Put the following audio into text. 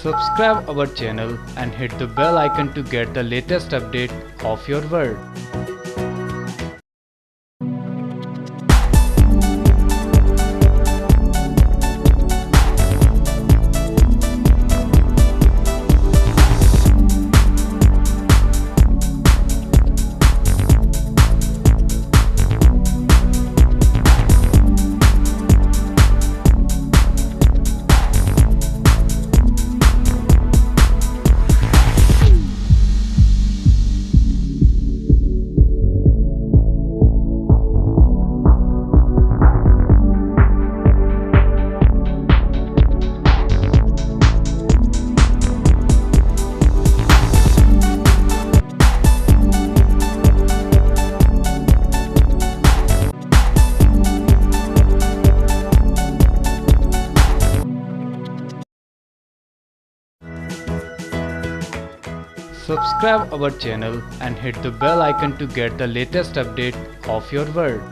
Subscribe our channel and hit the bell icon to get the latest update of your world. Subscribe our channel and hit the bell icon to get the latest update of your world.